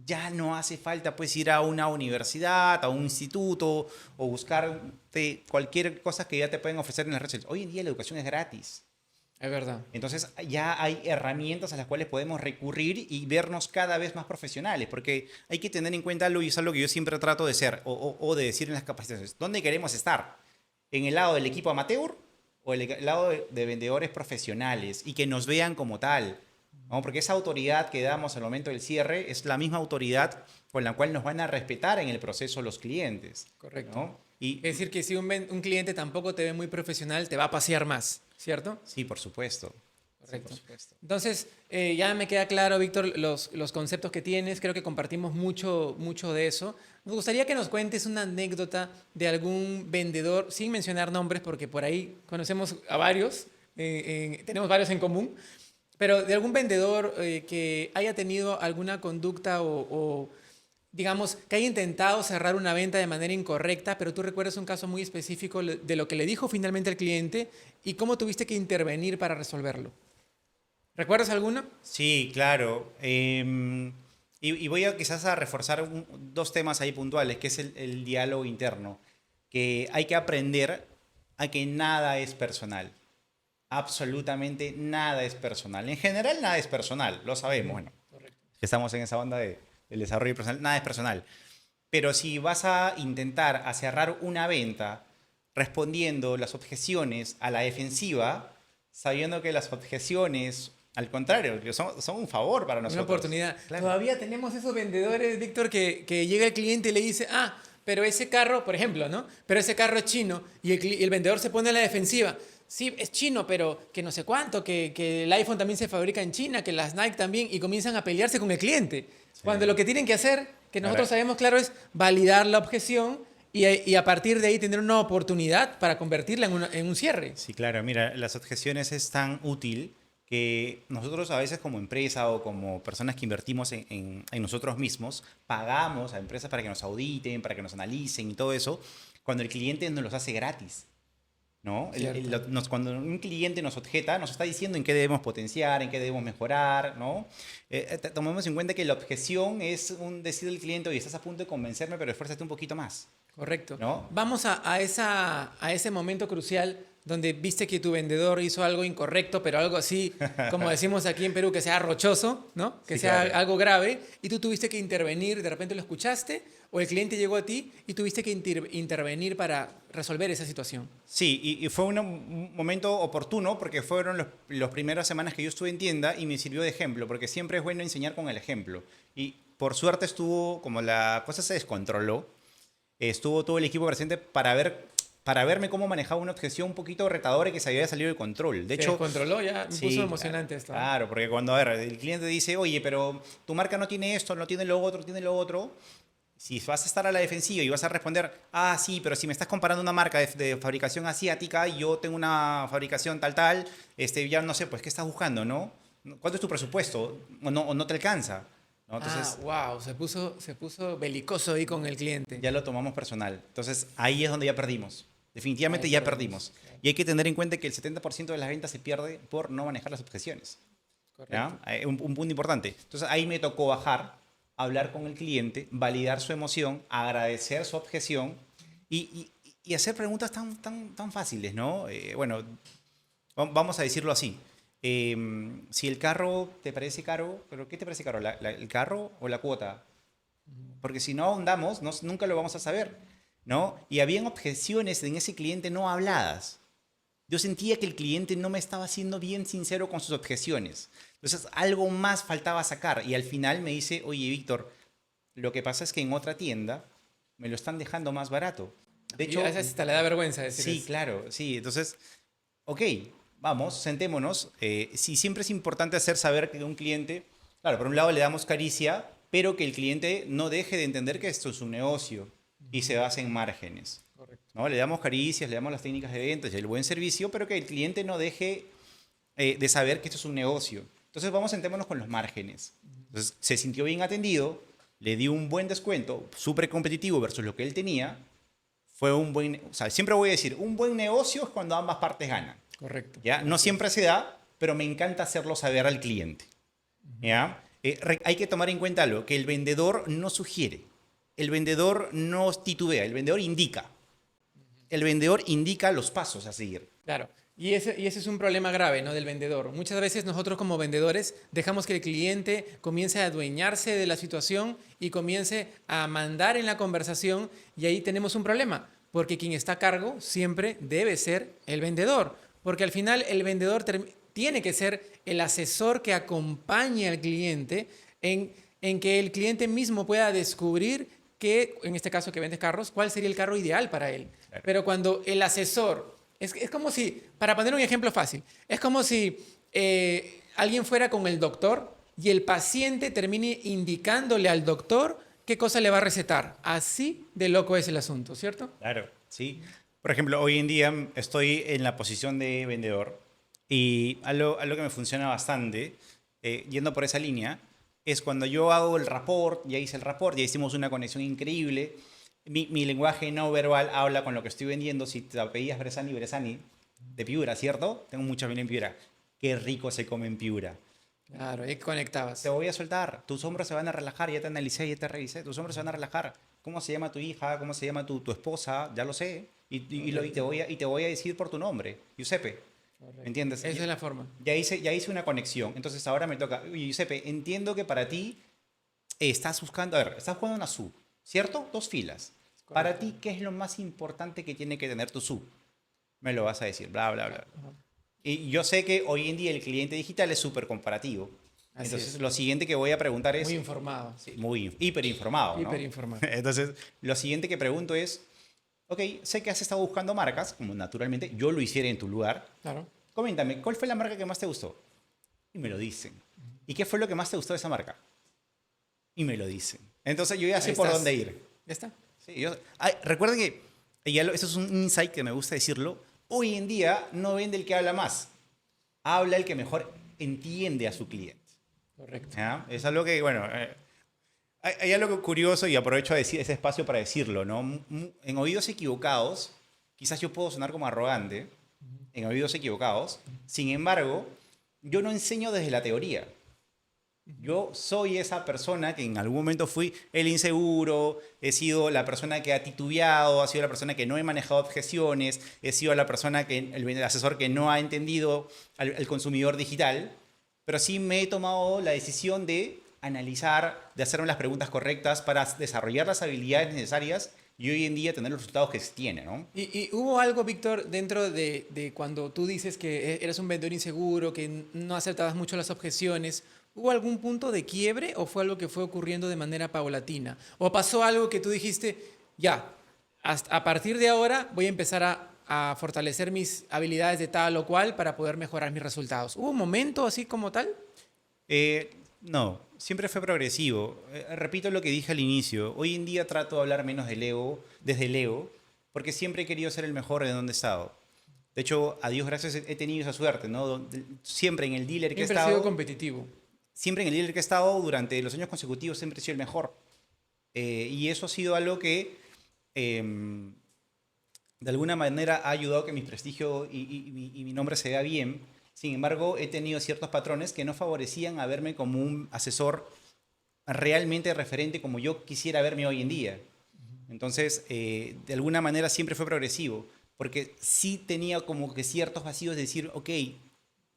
ya no hace falta pues ir a una universidad, a un instituto o buscar cualquier cosa que ya te pueden ofrecer en las redes sociales. Hoy en día la educación es gratis. Es verdad. Entonces ya hay herramientas a las cuales podemos recurrir y vernos cada vez más profesionales, porque hay que tener en cuenta algo y es algo que yo siempre trato de ser o de decir en las capacitaciones. ¿Dónde queremos estar? ¿En el lado del equipo amateur o el lado de vendedores profesionales y que nos vean como tal? ¿No? Porque esa autoridad que damos al momento del cierre es la misma autoridad con la cual nos van a respetar en el proceso los clientes. Correcto. ¿No? Y Es decir, que si un cliente tampoco te ve muy profesional, te va a pasear más, ¿cierto? sí, por supuesto. Sí, por Correcto. supuesto. Entonces, ya me queda claro, Víctor, los conceptos que tienes. Creo que compartimos mucho de eso. Nos gustaría que nos cuentes una anécdota de algún vendedor, sin mencionar nombres, porque por ahí conocemos a varios, tenemos varios en común, pero de algún vendedor que haya tenido alguna conducta o, digamos, que haya intentado cerrar una venta de manera incorrecta, pero tú recuerdas un caso muy específico de lo que le dijo finalmente al cliente y cómo tuviste que intervenir para resolverlo. ¿Recuerdas alguno? Sí, claro. Y voy a quizás a reforzar dos temas ahí puntuales, que es el diálogo interno, que hay que aprender a que nada es personal. Absolutamente nada es personal. En general, nada es personal, lo sabemos. Bueno, Correcto. estamos en esa onda del desarrollo personal, nada es personal. Pero si vas a intentar a cerrar una venta respondiendo las objeciones a la defensiva, sabiendo que las objeciones, al contrario, que son un favor para Una nosotros. oportunidad. Claro. Todavía tenemos esos vendedores, Víctor, que llega el cliente y le dice, ah, pero ese carro, por ejemplo, ¿no? Pero ese carro es chino y el vendedor se pone a la defensiva. Sí, es chino, pero que no sé cuánto, que el iPhone también se fabrica en China, que las Nike también, y comienzan a pelearse con el cliente. Cuando lo que tienen que hacer, que nosotros Ahora, sabemos claro, es validar la objeción y a partir de ahí tener una oportunidad para convertirla en un cierre. sí, claro, mira, las objeciones es tan útil que nosotros a veces como empresa o como personas que invertimos en nosotros mismos, pagamos a empresas para que nos auditen, para que nos analicen y todo eso, cuando el cliente nos los hace gratis. ¿No? Cierto. Cuando un cliente nos objeta, nos está diciendo en qué debemos potenciar, en qué debemos mejorar, ¿no? Tomemos en cuenta que la objeción es un decir del cliente, oye, estás a punto de convencerme, pero esfuérzate un poquito más, Correcto. ¿no? Vamos a ese momento crucial donde viste que tu vendedor hizo algo incorrecto, pero algo así, como decimos aquí en Perú, que sea rochoso, ¿no? Que Sí, sea claro. algo grave, y tú tuviste que intervenir, de repente lo escuchaste, o el cliente llegó a ti y tuviste que intervenir para resolver esa situación. Sí, y fue un momento oportuno porque fueron los primeras semanas que yo estuve en tienda y me sirvió de ejemplo, porque siempre es bueno enseñar con el ejemplo. Y por suerte estuvo, como la cosa se descontroló, estuvo todo el equipo presente para verme cómo manejaba una objeción un poquito retadora y que se había salido de control. De Se hecho, descontroló ya, me puso sí, emocionante esto. ¿Ah? claro, porque cuando, a ver, el cliente dice, oye, pero tu marca no tiene esto, no tiene lo otro, tiene lo otro. Si vas a estar a la defensiva y vas a responder, ah, sí, pero si me estás comparando una marca de fabricación asiática y yo tengo una fabricación tal, ya no sé, pues, ¿qué estás buscando, no? ¿Cuánto es tu presupuesto? O no te alcanza, ¿no? Entonces, Wow, se puso belicoso ahí con el cliente. ya lo tomamos personal. Entonces, ahí es donde ya perdimos. Definitivamente Ahí ya perdimos. perdimos. Y hay que tener en cuenta que el 70% de las ventas se pierde por no manejar las objeciones. Correcto. ¿Ya? Un punto importante. Entonces ahí me tocó bajar, hablar con el cliente, validar su emoción, agradecer su objeción y hacer preguntas tan fáciles, ¿no? Bueno, vamos a decirlo así. Si el carro te parece caro, ¿pero qué te parece caro? ¿El carro o la cuota? Porque si no ahondamos, nunca lo vamos a saber, ¿no? Y habían objeciones en ese cliente no habladas. Yo sentía que el cliente no me estaba siendo bien sincero con sus objeciones. Entonces, algo más faltaba sacar. Y al final me dice, oye, Víctor, lo que pasa es que en otra tienda me lo están dejando más barato. De Y a hecho, veces hasta le da vergüenza decir sí, eso. claro, sí. Entonces, ok, vamos, sentémonos. Sí, siempre es importante hacer saber que un cliente, claro, por un lado le damos caricia, pero que el cliente no deje de entender que esto es un negocio y se basa en márgenes. Correcto. ¿No? Le damos caricias, le damos las técnicas de ventas y el buen servicio, pero que el cliente no deje de saber que esto es un negocio. Entonces vamos, sentémonos con los márgenes. Entonces se sintió bien atendido, le di un buen descuento, súper competitivo versus lo que él tenía. Fue un buen, o sea, siempre voy a decir, un buen negocio es cuando ambas partes ganan. Correcto. ¿Ya? No siempre se da, pero me encanta hacerlo saber al cliente. ¿Ya? Hay que tomar en cuenta algo, que el vendedor no sugiere, el vendedor no titubea, el vendedor indica. El vendedor indica los pasos a seguir. Claro. Y ese es un problema grave, ¿no? Del vendedor. Muchas veces nosotros como vendedores dejamos que el cliente comience a adueñarse de la situación y comience a mandar en la conversación y ahí tenemos un problema, porque quien está a cargo siempre debe ser el vendedor, porque al final el vendedor tiene que ser el asesor que acompañe al cliente en que el cliente mismo pueda descubrir que, en este caso que vende carros, cuál sería el carro ideal para él. Claro. Pero cuando el asesor es como si, para poner un ejemplo fácil, es como si alguien fuera con el doctor y el paciente termine indicándole al doctor qué cosa le va a recetar. Así de loco es el asunto, ¿cierto? Claro, sí. Por ejemplo, hoy en día estoy en la posición de vendedor y algo que me funciona bastante, yendo por esa línea, es cuando yo hago el rapport, ya hice el rapport, ya hicimos una conexión increíble, mi lenguaje no verbal habla con lo que estoy vendiendo. Si te apellidas Bresani, Bresani, de Piura, ¿cierto? Tengo mucha familia en Piura. Qué rico se come en Piura. Claro, ahí Te conectabas. voy a soltar, tus hombros se van a relajar, ya te analicé, ya te revisé, tus hombros se van a relajar. ¿Cómo se llama tu hija? ¿Cómo se llama tu esposa? Ya lo sé. Y Correcto, te voy a decir por tu nombre, Giuseppe. ¿Me correcto. entiendes? Esa es la forma. Ya hice una conexión. Entonces ahora me toca, "Oye, Giuseppe, entiendo que para ti estás buscando, a ver, estás jugando una sub, ¿cierto? Dos filas. Es Para correcto. ti, ¿qué es lo más importante que tiene que tener tu sub? Me lo vas a decir, bla, bla, bla. Ajá. Y yo sé que hoy en día el cliente digital es súper comparativo. Así Entonces, es. lo siguiente que voy a preguntar Muy es, informado. sí, muy hiper informado, Hiper ¿no? informado. Entonces, lo siguiente que pregunto es, ok, sé que has estado buscando marcas, como naturalmente yo lo hiciera en tu lugar. Claro. Coméntame, ¿cuál fue la marca que más te gustó? Y me lo dicen. ¿Y qué fue lo que más te gustó de esa marca? Y me lo dicen. Entonces, yo ya Ahí sé por dónde estás. ir. Ya está. Sí, ay, recuerden que, eso es un insight que me gusta decirlo, hoy en día no vende el que habla más, habla el que mejor entiende a su cliente. Correcto. ¿Ya? Es algo que, bueno, hay algo curioso y aprovecho a decir ese espacio para decirlo, ¿no? En oídos equivocados, quizás yo puedo sonar como arrogante, en oídos equivocados, sin embargo, yo no enseño desde la teoría. Yo soy esa persona que en algún momento fui el inseguro, he sido la persona que ha titubeado, ha sido la persona que no he manejado objeciones, he sido la persona que, el asesor que no ha entendido al consumidor digital, pero sí me he tomado la decisión de analizar, de hacerme las preguntas correctas para desarrollar las habilidades necesarias y hoy en día tener los resultados que se tiene, ¿no? Y hubo algo, Víctor, dentro de cuando tú dices que eras un vendedor inseguro, que no aceptabas mucho las objeciones. ¿Hubo algún punto de quiebre o fue algo que fue ocurriendo de manera paulatina? ¿O pasó algo que tú dijiste, ya, a partir de ahora voy a empezar a fortalecer mis habilidades de tal o cual para poder mejorar mis resultados? ¿Hubo un momento así como tal? No, siempre fue progresivo. Repito lo que dije al inicio. Hoy en día trato de hablar menos del ego, desde el ego, porque siempre he querido ser el mejor de donde he estado. De hecho, a Dios gracias he tenido esa suerte, ¿no? Siempre en el dealer que he Siempre he sido estado, competitivo. siempre en el dealer que he estado durante los años consecutivos siempre he sido el mejor. Y eso ha sido algo que em, de alguna manera ha ayudado a que mi prestigio y mi nombre se vea bien. Sin embargo, he tenido ciertos patrones que no favorecían a verme como un asesor realmente referente como yo quisiera verme hoy en día. Entonces, de alguna manera siempre fue progresivo, porque sí tenía como que ciertos vacíos de decir, ok,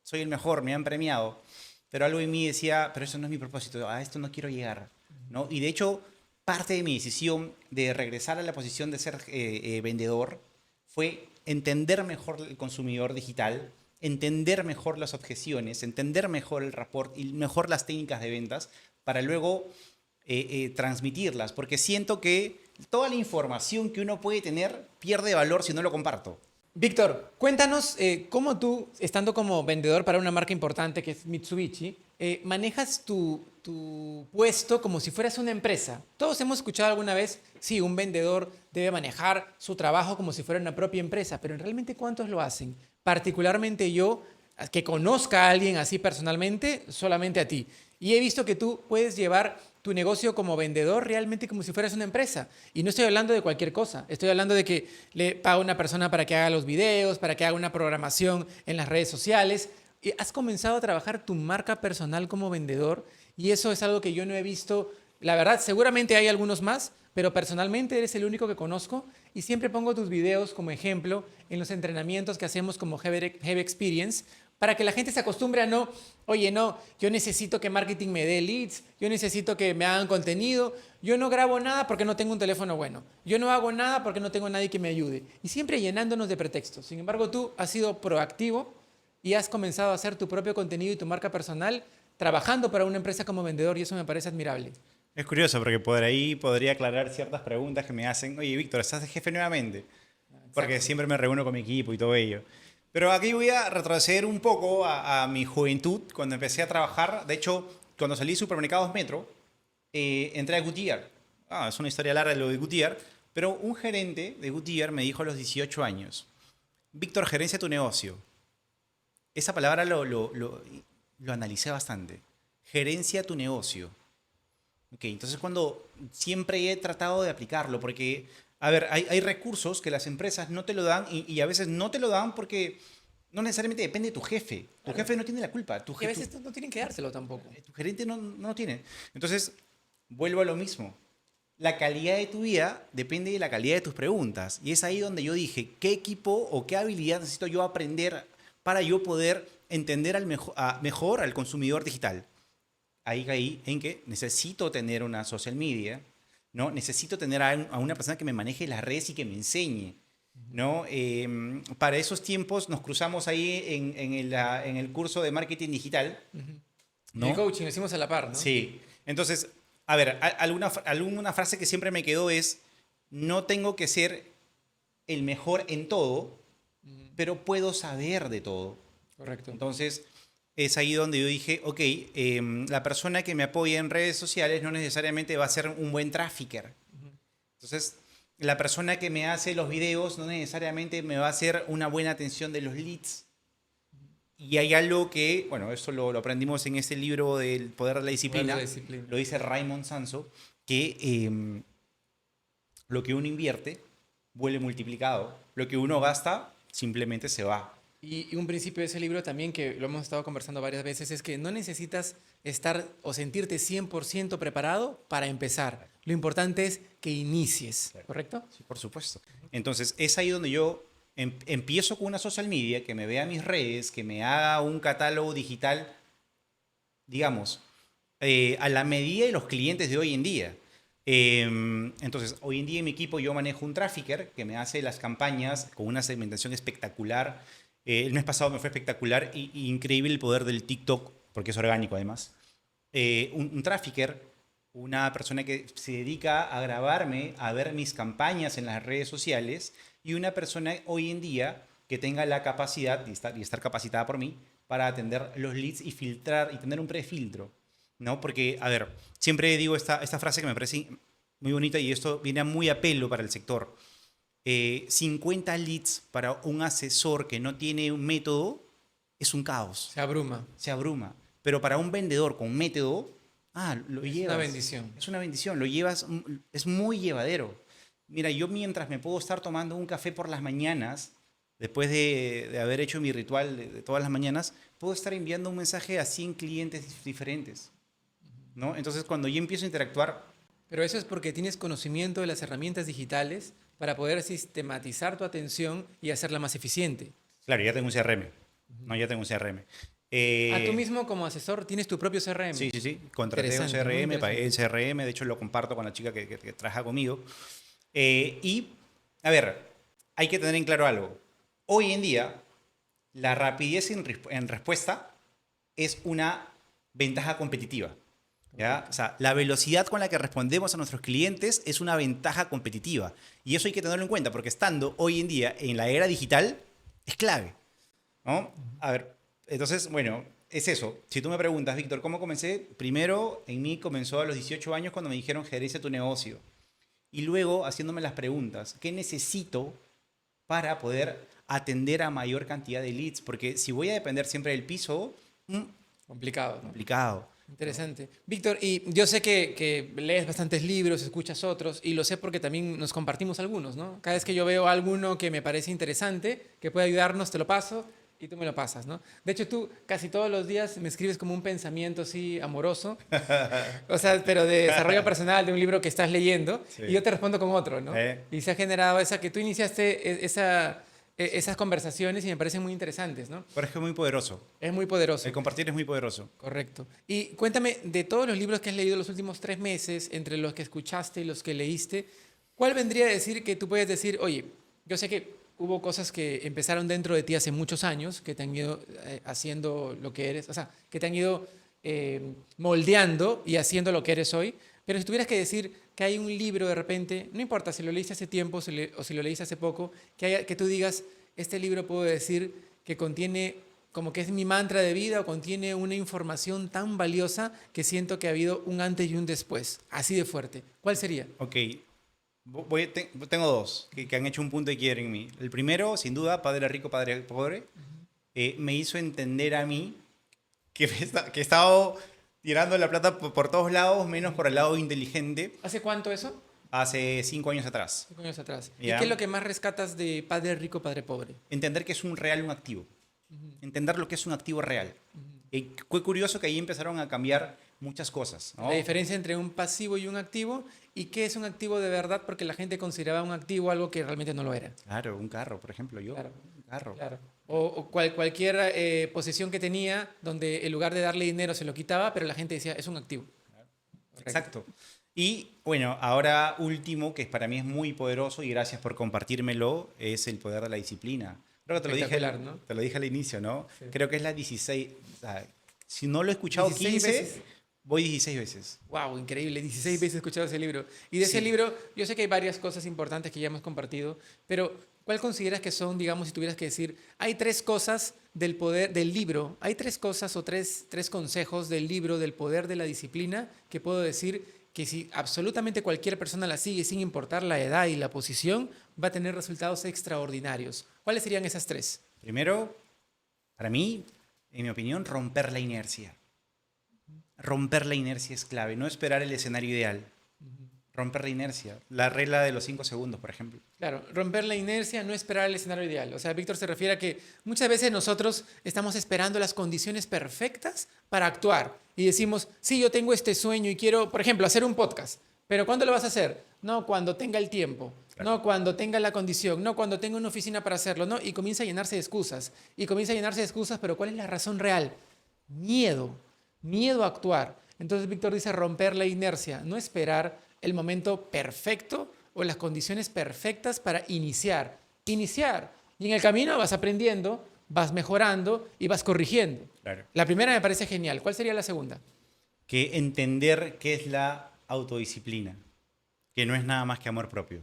soy el mejor, me han premiado, pero algo en mí decía, pero eso no es mi propósito, a esto no quiero llegar, ¿no? Y de hecho, parte de mi decisión de regresar a la posición de ser vendedor fue entender mejor el consumidor digital, entender mejor las objeciones, entender mejor el rapport y mejor las técnicas de ventas para luego transmitirlas, porque siento que toda la información que uno puede tener pierde valor si no lo comparto. Víctor, cuéntanos cómo tú, estando como vendedor para una marca importante que es Mitsubishi, manejas tu puesto como si fueras una empresa. Todos hemos escuchado alguna vez, sí, un vendedor debe manejar su trabajo como si fuera una propia empresa, pero realmente ¿cuántos lo hacen? Particularmente yo, que conozca a alguien así personalmente, solamente a ti. Y he visto que tú puedes llevar tu negocio como vendedor realmente como si fueras una empresa. Y no estoy hablando de cualquier cosa. Estoy hablando de que le paga a una persona para que haga los videos, para que haga una programación en las redes sociales. Y has comenzado a trabajar tu marca personal como vendedor y eso es algo que yo no he visto. La verdad, seguramente hay algunos más, pero personalmente eres el único que conozco y siempre pongo tus videos como ejemplo en los entrenamientos que hacemos como Heavy Experience para que la gente se acostumbre a no, oye, no, yo necesito que marketing me dé leads, yo necesito que me hagan contenido, yo no grabo nada porque no tengo un teléfono bueno, yo no hago nada porque no tengo nadie que me ayude. Y siempre llenándonos de pretextos. Sin embargo, tú has sido proactivo y has comenzado a hacer tu propio contenido y tu marca personal trabajando para una empresa como vendedor y eso me parece admirable. Es curioso porque por ahí podría aclarar ciertas preguntas que me hacen. Oye, Víctor, ¿estás de jefe nuevamente? Porque Exacto. siempre me reúno con mi equipo y todo ello. Pero aquí voy a retroceder un poco a mi juventud, cuando empecé a trabajar. De hecho, cuando salí de Supermercados Metro, entré a Goodyear. Es una historia larga lo de Goodyear. Pero un gerente de Goodyear me dijo a los 18 años, Víctor, gerencia tu negocio. Esa palabra lo analicé bastante. Gerencia tu negocio. Ok, entonces cuando siempre he tratado de aplicarlo, porque, a ver, hay recursos que las empresas no te lo dan y a veces no te lo dan porque no necesariamente depende de tu jefe. Tu Claro. jefe no tiene la culpa, Y a veces no tienen que dárselo tampoco. tu gerente no lo tiene. Entonces, vuelvo a lo mismo. La calidad de tu vida depende de la calidad de tus preguntas. Y es ahí donde yo dije, ¿qué equipo o qué habilidad necesito yo aprender para yo poder entender mejor al consumidor digital? Ahí caí en que necesito tener una social media, ¿no? Necesito tener a una persona que me maneje las redes y que me enseñe, ¿no? Para esos tiempos nos cruzamos ahí en el curso de marketing digital, Ujú. En el ¿no? coaching, lo hicimos a la par, ¿no? Sí. Entonces, a ver, alguna frase que siempre me quedó es, no tengo que ser el mejor en todo, Ujú. pero puedo saber de todo. Correcto. Entonces, es ahí donde yo dije, ok, la persona que me apoya en redes sociales no necesariamente va a ser un buen trafficker. Ujú. Entonces, la persona que me hace los videos no necesariamente me va a hacer una buena atención de los leads. Y hay algo que, bueno, eso lo aprendimos en ese libro del Poder de la Poder de la Disciplina, disciplina. lo dice Raymond Sanso, que lo que uno invierte vuelve multiplicado. Lo que uno gasta simplemente se va. Y un principio de ese libro también, que lo hemos estado conversando varias veces, es que no necesitas estar o sentirte 100% preparado para empezar. Lo importante es que inicies, ¿correcto? Sí, por supuesto. Entonces, es ahí donde yo empiezo con una social media, que me vea mis redes, que me haga un catálogo digital, digamos, a la medida de los clientes de hoy en día. Entonces, hoy en día en mi equipo yo manejo un trafficker que me hace las campañas con una segmentación espectacular. El mes pasado me fue espectacular y increíble el poder del TikTok, porque es orgánico además. Un trafficker, una persona que se dedica a grabarme, a ver mis campañas en las redes sociales, y una persona hoy en día que tenga la capacidad y estar capacitada por mí para atender los leads y filtrar y tener un prefiltro, ¿no? Porque, a ver, siempre digo esta frase que me parece muy bonita y esto viene a muy a pelo para el sector. 50 leads para un asesor que no tiene un método es un caos, Se abruma. se abruma. Pero para un vendedor con método, lo Es una llevas. bendición. Es una bendición, lo llevas, es muy llevadero. Mira, yo mientras me puedo estar tomando un café por las mañanas, después de haber hecho mi ritual de todas las mañanas, puedo estar enviando un mensaje a 100 clientes diferentes, ¿no? Entonces, cuando yo empiezo a interactuar, Pero eso es porque tienes conocimiento de las herramientas digitales para poder sistematizar tu atención y hacerla más eficiente. claro, ya tengo un CRM, ¿no? Ya tengo un CRM. Tú mismo como asesor tienes tu propio CRM. Sí, sí, sí. Contraté un Interesante, muy CRM, pagué el interesante. CRM, de hecho lo comparto con la chica que trabaja conmigo. Y, a ver, hay que tener en claro algo. Hoy en día, la rapidez en respuesta es una ventaja competitiva. ¿Ya? O Correcto. sea, la velocidad con la que respondemos a nuestros clientes es una ventaja competitiva. Y eso hay que tenerlo en cuenta, porque estando hoy en día en la era digital, es clave, ¿no? A ver, entonces, bueno, es eso. Si tú me preguntas, Víctor, ¿cómo comencé? Primero, en mí comenzó a los 18 años cuando me dijeron, gerencia tu negocio. Y luego haciéndome las preguntas, ¿qué necesito para poder atender a mayor cantidad de leads? Porque si voy a depender siempre del piso, Complicado, ¿no? complicado. ¿No? Interesante. Víctor, y yo sé que lees bastantes libros, escuchas otros, y lo sé porque también nos compartimos algunos, ¿no? Cada vez que yo veo alguno que me parece interesante, que puede ayudarnos, te lo paso, y tú me lo pasas, ¿no? De hecho, tú casi todos los días me escribes como un pensamiento así amoroso, o sea, pero de desarrollo personal de un libro que estás leyendo, y Sí. yo te respondo con otro, ¿no? ¿Eh? Y se ha generado esa que tú iniciaste esas conversaciones y me parecen muy interesantes, ¿no? Pero es que es muy poderoso. Es muy El poderoso. compartir es muy poderoso. Correcto. Y cuéntame, de todos los libros que has leído los últimos 3 meses, entre los que escuchaste y los que leíste, ¿cuál vendría a decir que tú puedes decir, oye, yo sé que hubo cosas que empezaron dentro de ti hace muchos años, que te han ido haciendo lo que eres, o sea, que te han ido moldeando y haciendo lo que eres hoy, pero si tuvieras que decir que hay un libro de repente, no importa si lo leíste hace tiempo o si lo leíste hace poco, que tú digas, este libro puedo decir que contiene como que es mi mantra de vida o contiene una información tan valiosa que siento que ha habido un antes y un después, así de fuerte. ¿Cuál sería? Ok, tengo dos que han hecho un punto de quiebre en mí. El primero, sin duda, Padre Rico, Padre Pobre, me hizo entender a mí que he estado tirando la plata por todos lados, menos por el lado inteligente, ¿Hace cuánto eso? hace 5 años atrás. 5 años atrás. ¿Y ¿Ya? qué es lo que más rescatas de Padre Rico, Padre Pobre? Entender que es un real, un activo. Entender lo que es un activo real. Y fue curioso que ahí empezaron a cambiar muchas cosas, ¿no? La diferencia entre un pasivo y un activo y qué es un activo de verdad porque la gente consideraba un activo algo que realmente no lo era. Claro, un carro, por ejemplo, yo. Claro, Un carro. claro. O cualquier posesión que tenía donde en lugar de darle dinero se lo quitaba, pero la gente decía, es un activo. Correcto. Exacto. Y bueno, ahora último, que para mí es muy poderoso y gracias por compartírmelo, es el poder de la disciplina. Creo que Espectacular, ¿no? te lo dije al inicio, ¿no? Sí. Creo que es la 16. O sea, si no lo he escuchado 16 15, veces. voy 16 veces. Wow, increíble. 16 veces he escuchado ese libro. Y de ese Sí. libro, yo sé que hay varias cosas importantes que ya hemos compartido, pero ¿cuál consideras que son, digamos, si tuvieras que decir, hay 3 cosas del poder del libro, hay 3 cosas o tres consejos del libro del poder de la disciplina que puedo decir que si absolutamente cualquier persona la sigue sin importar la edad y la posición, va a tener resultados extraordinarios? ¿Cuáles serían esas 3? Primero, para mí, en mi opinión, romper la inercia. Romper la inercia es clave, no esperar el escenario ideal. Romper la inercia. La regla de los 5 segundos, por ejemplo. Claro, romper la inercia, no esperar el escenario ideal. O sea, Víctor se refiere a que muchas veces nosotros estamos esperando las condiciones perfectas para actuar y decimos, sí, yo tengo este sueño y quiero, por ejemplo, hacer un podcast. Pero ¿cuándo lo vas a hacer? No, cuando tenga el tiempo, Claro. no cuando tenga la condición, no cuando tenga una oficina para hacerlo, no, y comienza a llenarse de excusas. Y comienza a llenarse de excusas, pero ¿cuál es la razón real? Miedo, miedo a actuar. Entonces Víctor dice romper la inercia, no esperar el momento perfecto o las condiciones perfectas para iniciar. Iniciar. Y en el camino vas aprendiendo, vas mejorando y vas corrigiendo. Claro. La primera me parece genial. ¿Cuál sería la segunda? Que entender qué es la autodisciplina, que no es nada más que amor propio.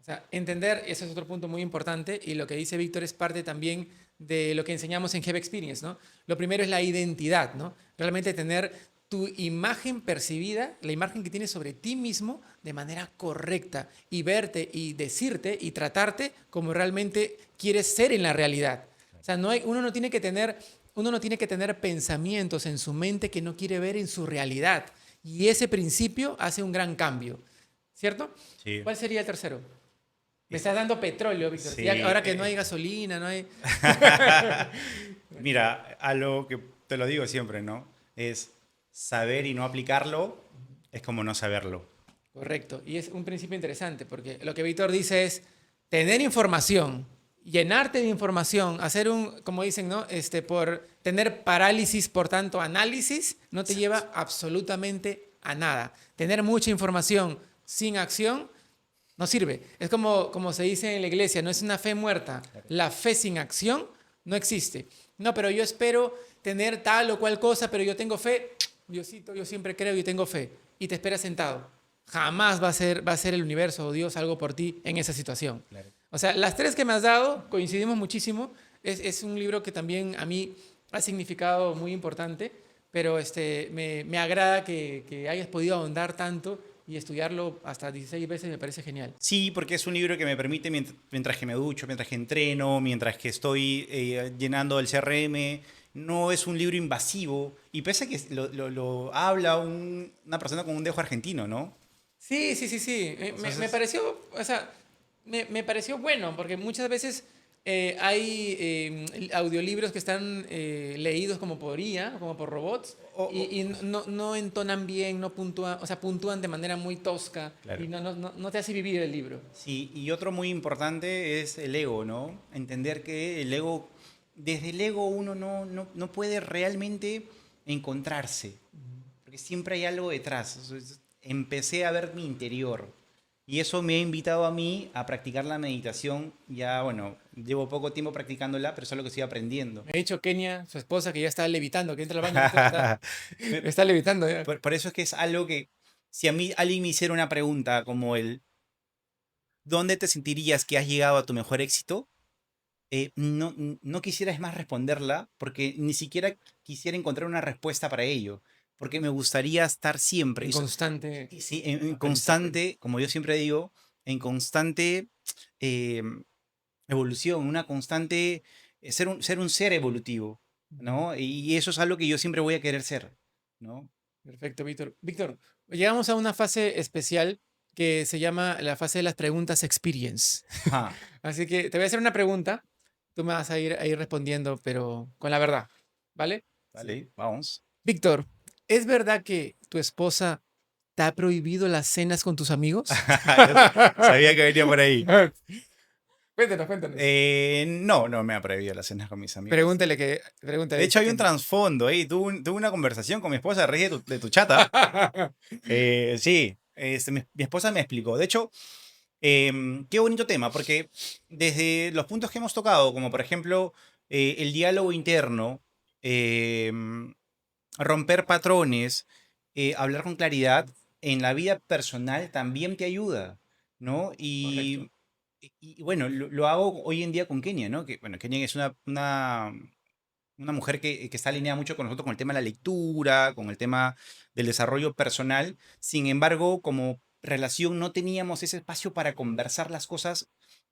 O sea, entender, ese es otro punto muy importante y lo que dice Víctor es parte también de lo que enseñamos en Have Experience, ¿no? Lo primero es la identidad, ¿no? Realmente tener tu imagen percibida, la imagen que tienes sobre ti mismo de manera correcta y verte y decirte y tratarte como realmente quieres ser en la realidad. O sea, uno no tiene que tener pensamientos en su mente que no quiere ver en su realidad. Y ese principio hace un gran cambio, ¿cierto? Sí. ¿Cuál sería el tercero? Me estás dando petróleo, Víctor. Sí, Ya, ahora que no hay gasolina, no hay... Mira, algo que te lo digo siempre, ¿no? Es saber y no aplicarlo es como no saberlo. Correcto. Y es un principio interesante, porque lo que Víctor dice es tener información, llenarte de información, hacer un, como dicen, ¿no? Por tener parálisis, por tanto, análisis, no te lleva absolutamente a nada. Tener mucha información sin acción no sirve. Es como se dice en la iglesia, no es una fe muerta. La fe sin acción no existe. No, pero yo espero tener tal o cual cosa, pero yo tengo fe. Diosito, yo siempre creo y tengo fe. Y te esperas sentado. Jamás va a ser el universo o Dios algo por ti en esa situación. Claro. O sea, las 3 que me has dado, coincidimos muchísimo. Es un libro que también a mí ha significado muy importante, pero me agrada que hayas podido ahondar tanto y estudiarlo hasta 16 veces me parece genial. Sí, porque es un libro que me permite, mientras que me ducho, mientras que entreno, mientras que estoy llenando el CRM, no es un libro invasivo. Y pese a que lo habla una persona con un dejo argentino, ¿no? Sí. Me pareció, o sea, me pareció bueno, porque muchas veces Hay audiolibros que están leídos como por IA, como por robots, O- o- y no entonan bien, no puntúan, o sea, puntúan de manera muy tosca y claro. no te hace vivir el libro. Sí, y otro muy importante es el ego, ¿no? Entender que el ego, desde el ego uno no puede realmente encontrarse, porque siempre hay algo detrás. Entonces, empecé a ver mi interior y eso me ha invitado a mí a practicar la meditación. Ya, bueno, llevo poco tiempo practicándola, pero eso es lo que estoy aprendiendo. Me ha dicho Kenia, su esposa, que ya está levitando, que entra al baño, está, Me- está levitando ya. por eso es que es algo que, si a mí alguien me hiciera una pregunta como el, ¿dónde te sentirías que has llegado a tu mejor éxito? No quisiera es más responderla porque ni siquiera quisiera encontrar una respuesta para ello, porque me gustaría estar siempre, En constante y sí, en aprendizaje. constante, como yo siempre digo, en constante eh, evolución, una constante, ser un ser evolutivo, Ujú. ¿no? Y eso es algo que yo siempre voy a querer ser, ¿no? Perfecto, Víctor. Víctor, llegamos a una fase especial que se llama la fase de las preguntas experience. Ajá, Así que te voy a hacer una pregunta, tú me vas a ir respondiendo, pero con la verdad, ¿vale? Sí. vale, vamos. Víctor, ¿es verdad que tu esposa te ha prohibido las cenas con tus amigos? Yo sabía que venía por ahí. Cuéntanos, cuéntanos. No me ha prohibido las cenas con mis amigos. De Pregúntale, hecho, dice hay un que no. trasfondo, ¿eh? Tuve una conversación con mi esposa a raíz de tu chata. Sí, mi esposa me explicó. De hecho, qué bonito tema, porque desde los puntos que hemos tocado, como por ejemplo el diálogo interno, em, romper patrones, hablar con claridad, en la vida personal también te ayuda, ¿no? Correcto. Y bueno, lo hago hoy en día con Kenia, ¿no? Que, bueno, Kenia es una mujer que está alineada mucho con nosotros con el tema de la lectura, con el tema del desarrollo personal. Sin embargo, como relación no teníamos ese espacio para conversar las cosas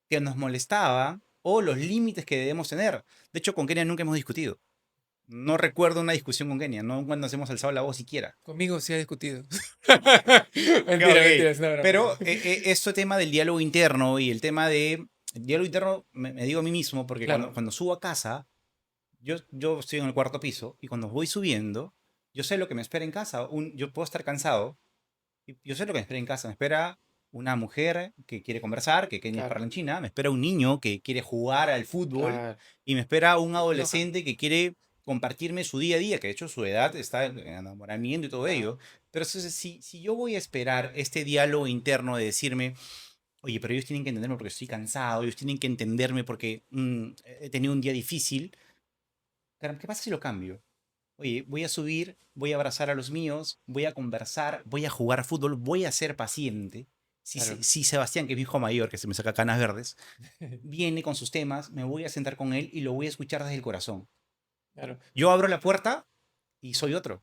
que nos molestaban o los límites que debemos tener. De hecho, con Kenia nunca hemos discutido. No recuerdo una discusión con Kenia, no cuando nos hemos alzado la voz siquiera. Conmigo sí ha discutido. Ok, Mentira, ok. mentira, es una broma. Pero este tema del diálogo interno y el tema de... El diálogo interno me digo a mí mismo porque Claro, cuando subo a casa, yo estoy en el cuarto piso y cuando voy subiendo, yo sé lo que me espera en casa. Yo puedo estar cansado y yo sé lo que me espera en casa. Me espera una mujer que quiere conversar, que Kenia es claro, parlanchina. Me espera un niño que quiere jugar al fútbol. claro. Y me espera un No se enoja. adolescente que quiere compartirme su día a día, que de hecho su edad está en enamoramiento y todo Claro, ello. Pero entonces, si yo voy a esperar este diálogo interno de decirme, oye, pero ellos tienen que entenderme porque estoy cansado, ellos tienen que entenderme porque he tenido un día difícil, caramba, ¿qué pasa si lo cambio? Oye, voy a subir, voy a abrazar a los míos, voy a conversar, voy a jugar fútbol, voy a ser paciente. claro. Si Sebastián, que es mi hijo mayor, que se me saca canas verdes, viene con sus temas, me voy a sentar con él y lo voy a escuchar desde el corazón. Claro. Yo abro la puerta y soy otro.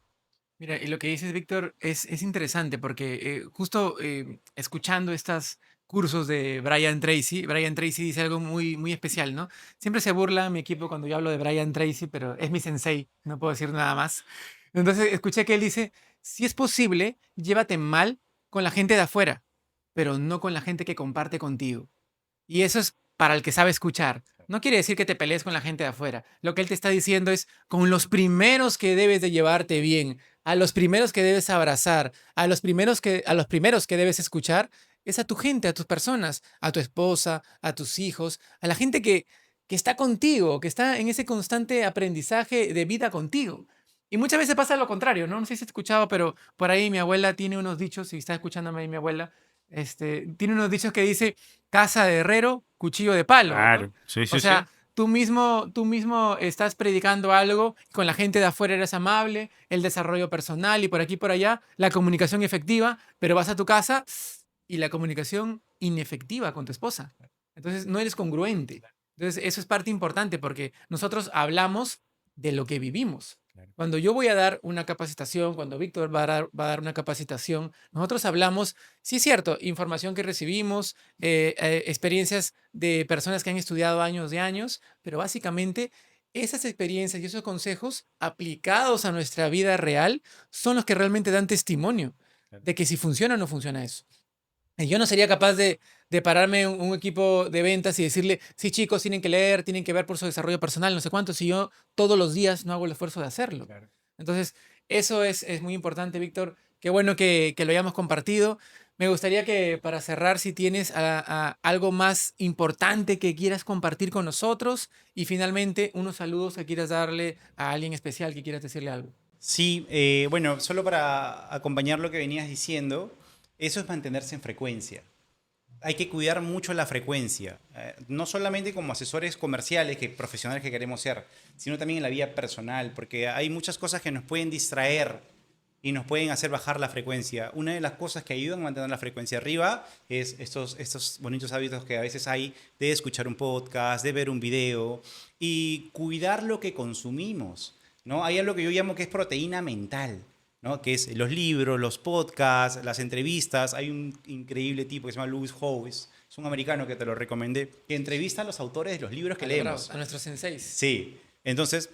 Mira, y lo que dices, Víctor, es interesante porque justo escuchando estos cursos de Brian Tracy dice algo muy especial, ¿no? Siempre se burla mi equipo cuando yo hablo de Brian Tracy, pero es mi sensei, no puedo decir nada más. Entonces escuché que él dice, si es posible, llévate mal con la gente de afuera, pero no con la gente que comparte contigo. Y eso es para el que sabe escuchar. No quiere decir que te pelees con la gente de afuera. Lo que él te está diciendo es con los primeros que debes de llevarte bien, a los primeros que debes abrazar, a los primeros que debes escuchar, es a tu gente, a tus personas, a tu esposa, a tus hijos, a la gente que está contigo, que está en ese constante aprendizaje de vida contigo. Y muchas veces pasa lo contrario, ¿no? No sé si has escuchado, pero por ahí mi abuela tiene unos dichos, si está escuchándome ahí mi abuela, tiene unos dichos que dice, casa de herrero, cuchillo de palo, ¿no? Claro, sí, O sí, sea, sí. tú mismo estás predicando algo, con la gente de afuera eres amable, el desarrollo personal y por aquí y por allá, la comunicación efectiva, pero vas a tu casa y la comunicación inefectiva con tu esposa. Entonces no eres congruente. Entonces eso es parte importante porque nosotros hablamos de lo que vivimos. Claro. Cuando yo voy a dar una capacitación, cuando Víctor va a dar una capacitación, nosotros hablamos, sí es cierto, información que recibimos, experiencias de personas que han estudiado años de años, pero básicamente esas experiencias y esos consejos aplicados a nuestra vida real son los que realmente dan testimonio Claro. de que si funciona o no funciona eso. Yo no sería capaz de pararme un equipo de ventas y decirle, sí, chicos, tienen que leer, tienen que ver por su desarrollo personal, no sé cuánto, si yo todos los días no hago el esfuerzo de hacerlo. Claro. Entonces, eso es muy importante, Víctor. Qué bueno que lo hayamos compartido. Me gustaría que para cerrar, si tienes algo más importante que quieras compartir con nosotros y finalmente unos saludos que quieras darle a alguien especial que quieras decirle algo. Sí, bueno, solo para acompañar lo que venías diciendo, eso es mantenerse en frecuencia. Hay que cuidar mucho la frecuencia, no solamente como asesores comerciales, que profesionales que queremos ser, sino también en la vida personal, porque hay muchas cosas que nos pueden distraer y nos pueden hacer bajar la frecuencia. Una de las cosas que ayudan a mantener la frecuencia arriba es estos bonitos hábitos que a veces hay de escuchar un podcast, de ver un video y cuidar lo que consumimos, ¿no? Hay algo que yo llamo que es proteína mental, ¿no? Que es los libros, los podcasts, las entrevistas. Hay un increíble tipo que se llama Lewis Howes, es un americano que te lo recomendé, que entrevista a los autores de los libros que leemos. A nuestros senseis. Sí, entonces,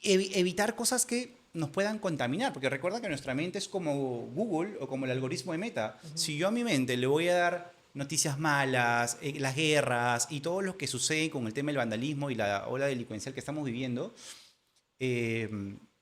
evitar cosas que nos puedan contaminar, porque recuerda que nuestra mente es como Google o como el algoritmo de Meta. Si yo a mi mente le voy a dar noticias malas, las guerras y todo lo que sucede con el tema del vandalismo y la ola delincuencial que estamos viviendo, eh,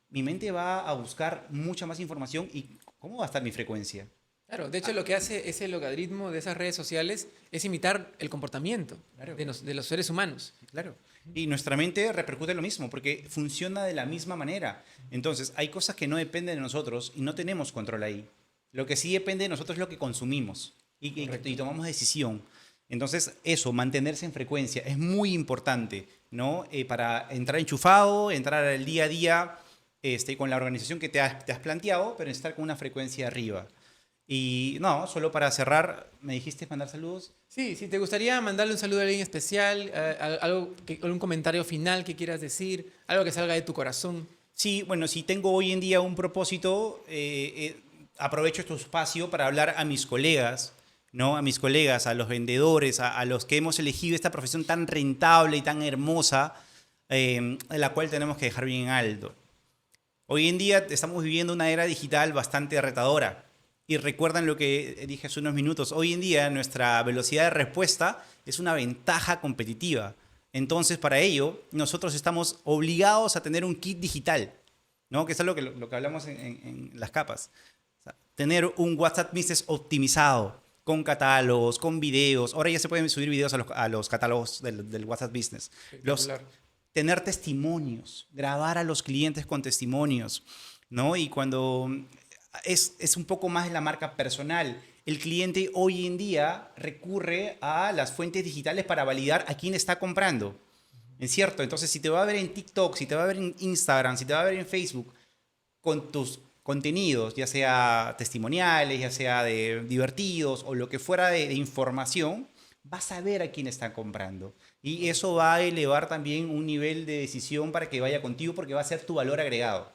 mi mente va a buscar mucha más información y ¿cómo va a estar mi frecuencia? Claro, de hecho lo que hace ese logaritmo de esas redes sociales es imitar el comportamiento Claro. de los seres humanos. Claro. Y nuestra mente repercute lo mismo, porque funciona de la misma manera. Entonces, hay cosas que no dependen de nosotros y no tenemos control ahí. Lo que sí depende de nosotros es lo que consumimos y tomamos decisión. Entonces, eso, mantenerse en frecuencia, es muy importante, ¿no? Para entrar enchufado, entrar al día a día con la organización que te has planteado, pero estar con una frecuencia arriba. Y no, solo para cerrar, me dijiste mandar saludos. Sí, si te gustaría mandarle un saludo a alguien especial, algún comentario final que quieras decir, algo que salga de tu corazón. Sí, bueno, si tengo hoy en día un propósito, aprovecho este espacio para hablar a mis colegas, ¿no? A mis colegas, a los vendedores, a los que hemos elegido esta profesión tan rentable y tan hermosa, la cual tenemos que dejar bien alto. Hoy en día estamos viviendo una era digital bastante retadora. Y recuerdan lo que dije hace unos minutos, hoy en día nuestra velocidad de respuesta es una ventaja competitiva. Entonces, para ello, nosotros estamos obligados a tener un kit digital, ¿no? Que es lo que hablamos en las capas. O sea, tener un WhatsApp Business optimizado, con catálogos, con videos. Ahora ya se pueden subir videos a los catálogos del WhatsApp Business. Espectacular. Tener testimonios, grabar a los clientes con testimonios, ¿no? Y cuando es un poco más de la marca personal. El cliente hoy en día recurre a las fuentes digitales para validar a quién está comprando. ¿Es cierto? Entonces, si te va a ver en TikTok, si te va a ver en Instagram, si te va a ver en Facebook, con tus contenidos, ya sea testimoniales, ya sea de divertidos o lo que fuera de información, vas a ver a quién está comprando. Y eso va a elevar también un nivel de decisión para que vaya contigo porque va a ser tu valor agregado.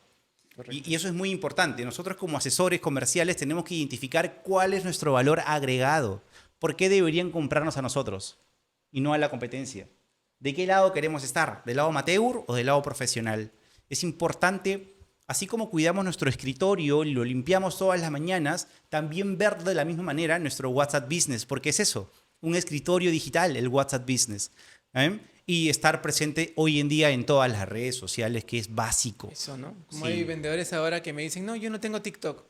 Y eso es muy importante. Nosotros como asesores comerciales tenemos que identificar cuál es nuestro valor agregado. ¿Por qué deberían comprarnos a nosotros y no a la competencia? ¿De qué lado queremos estar? ¿Del lado amateur o del lado profesional? Es importante, así como cuidamos nuestro escritorio y lo limpiamos todas las mañanas, también ver de la misma manera nuestro WhatsApp Business, porque es eso, un escritorio digital, el WhatsApp Business. ¿Eh? Y estar presente hoy en día en todas las redes sociales, que es básico. Eso, ¿no? Como Sí. hay vendedores ahora que me dicen, no, yo no tengo TikTok.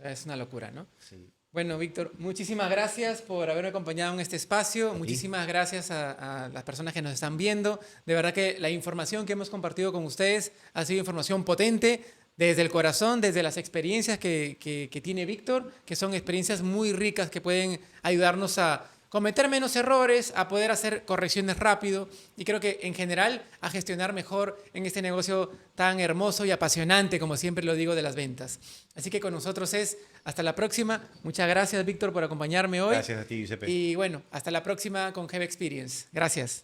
Es una locura, ¿no? Sí. Bueno, Víctor, muchísimas gracias por haberme acompañado en este espacio. ti. Muchísimas gracias a las personas que nos están viendo. De verdad que la información que hemos compartido con ustedes ha sido información potente desde el corazón, desde las experiencias que tiene Víctor, que son experiencias muy ricas que pueden ayudarnos a cometer menos errores, a poder hacer correcciones rápido y creo que en general a gestionar mejor en este negocio tan hermoso y apasionante, como siempre lo digo, de las ventas. Así que con nosotros es hasta la próxima. Muchas gracias, Víctor, por acompañarme hoy. Gracias a ti, Giuseppe. Y bueno, hasta la próxima con Heavy Experience. Gracias.